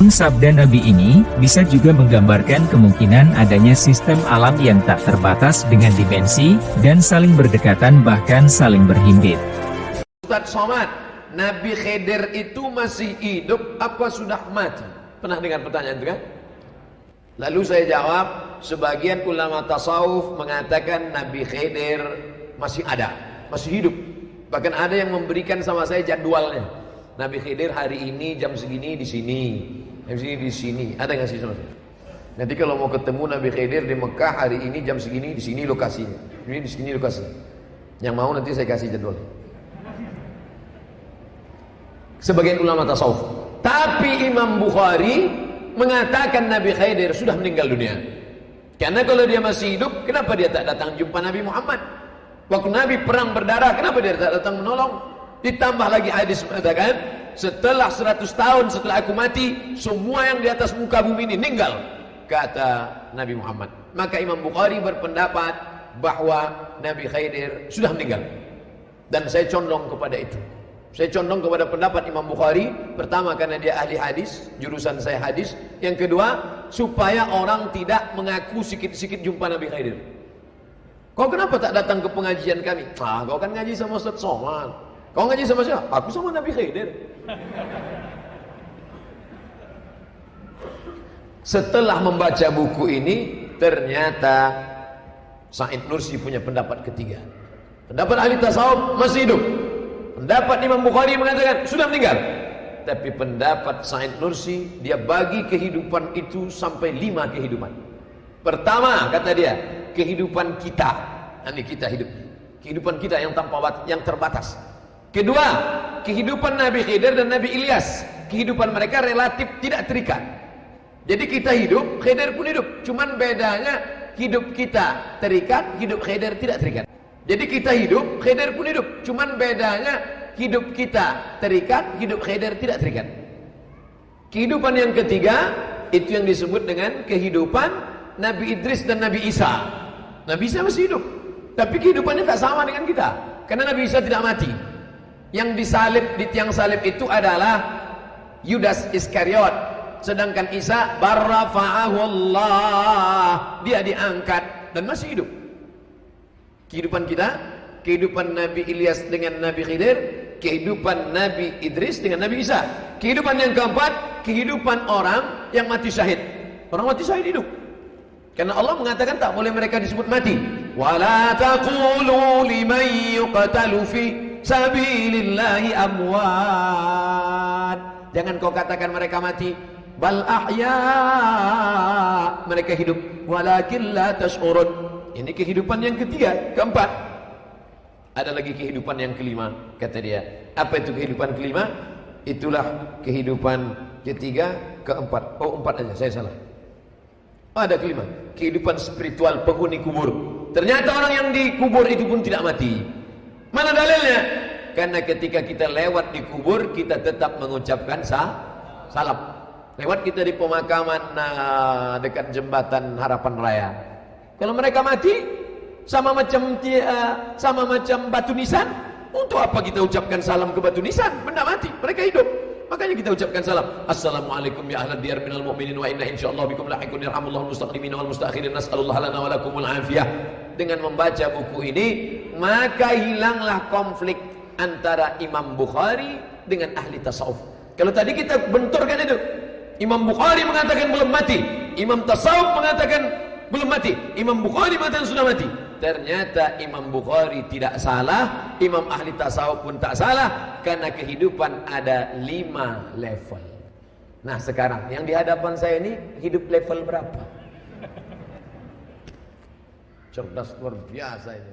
Sabda Nabi ini bisa juga menggambarkan kemungkinan adanya sistem alam yang tak terbatas dengan dimensi dan saling berdekatan bahkan saling berhimpit. Ustaz Somad, Nabi Khidir itu masih hidup apa sudah mati? Pernah dengar pertanyaan itu kan? Lalu saya jawab, sebagian ulama tasawuf mengatakan Nabi Khidir masih ada, masih hidup. Bahkan ada yang memberikan sama saya jadwalnya. Nabi Khidir hari ini jam segini di sini, jam segini di sini. Ada nggak sih sama saya? Nanti kalau mau ketemu Nabi Khidir di Mekah hari ini jam segini di sini lokasinya, ini di sini lokasi. Yang mau nanti saya kasih jadwal. Sebagian ulama tasawuf. Tapi Imam Bukhari mengatakan Nabi Khidir sudah meninggal dunia. Karena kalau dia masih hidup, kenapa dia tak datang jumpa Nabi Muhammad? Waktu Nabi perang berdarah, kenapa dia tak datang menolong? Ditambah lagi hadis mengatakan, setelah 100 tahun setelah aku mati, semua yang di atas muka bumi ini meninggal, kata Nabi Muhammad. Maka Imam Bukhari berpendapat bahwa Nabi Khidir sudah meninggal. Dan saya condong kepada itu. Saya condong kepada pendapat Imam Bukhari. Pertama karena dia ahli hadis, jurusan saya hadis. Yang kedua, supaya orang tidak mengaku sikit-sikit jumpa Nabi Khidir. Kau kenapa tak datang ke pengajian kami? Ah, kau kan ngaji sama Ustaz Somad. Kau ngaji sama siapa? Aku sama Nabi Khidir. Setelah membaca buku ini, ternyata Said Nursi punya pendapat ketiga. Pendapat ahli tasawuf masih hidup. Pendapat Imam Bukhari mengatakan sudah meninggal. Tapi pendapat Said Nursi, dia bagi kehidupan itu sampai 5 kehidupan. Pertama, kata dia, kehidupan kita. Ini kita hidup. Kehidupan kita yang yang terbatas. Kedua, kehidupan Nabi Khidir dan Nabi Ilyas. Kehidupan mereka relatif tidak terikat. Jadi kita hidup, Khidir pun hidup. Cuman bedanya hidup kita terikat, hidup Khidir tidak terikat. Jadi kita hidup, Khidir pun hidup. Cuman bedanya hidup kita terikat, hidup Khidir tidak terikat. Kehidupan yang ketiga, itu yang disebut dengan kehidupan Nabi Idris dan Nabi Isa. Nabi Isa masih hidup, tapi kehidupannya tak sama dengan kita. Karena Nabi Isa tidak mati. Yang disalib di tiang salib itu adalah Yudas Iskariot. Sedangkan Isa barrafa'ahu Allah, dia diangkat dan masih hidup. Kehidupan kita, kehidupan Nabi Ilyas dengan Nabi Khidir, kehidupan Nabi Idris dengan Nabi Isa. Kehidupan yang keempat, kehidupan orang yang mati syahid. Orang mati syahid hidup. Karena Allah mengatakan tak boleh mereka disebut mati. Wala taqulu liman yuqtalu fi sabilillahi amwat. Jangan kau katakan mereka mati. Bal ahya, mereka hidup. Walakin la tash'urun. Ini kehidupan yang ketiga, keempat. Ada lagi kehidupan yang kelima, kata dia. Apa itu kehidupan kelima? Itulah kehidupan ketiga, keempat. Oh, 4 aja, saya salah. Oh, ada kelima. Kehidupan spiritual penghuni kubur. Ternyata orang yang dikubur itu pun tidak mati. Mana dalilnya? Karena ketika kita lewat di kubur, kita tetap mengucapkan salam. Lewat kita di pemakaman dekat jembatan Harapan Raya. Kalau mereka mati sama macam batu nisan, untuk apa kita ucapkan salam ke batu nisan? Benda mati, mereka hidup. Makanya kita ucapkan salam. Assalamualaikum ya ahlal diyar minal mu'minin wa inna insyaallah bikum lahiqun yarhamullahu mustaqdimin wal mustakhirin nas'alullah lana wa lakumul afiyah. Dengan membaca buku ini, maka hilanglah konflik antara Imam Bukhari dengan ahli tasawuf. Kalau tadi kita benturkan itu, Imam Bukhari mengatakan belum mati, Imam tasawuf mengatakan belum mati, Imam Bukhari mengatakan sudah mati. Ternyata Imam Bukhari tidak salah, Imam ahli tasawuf pun tak salah, karena kehidupan ada 5 level. Nah sekarang yang di hadapan saya ini hidup level berapa? Cerdas luar biasa ini.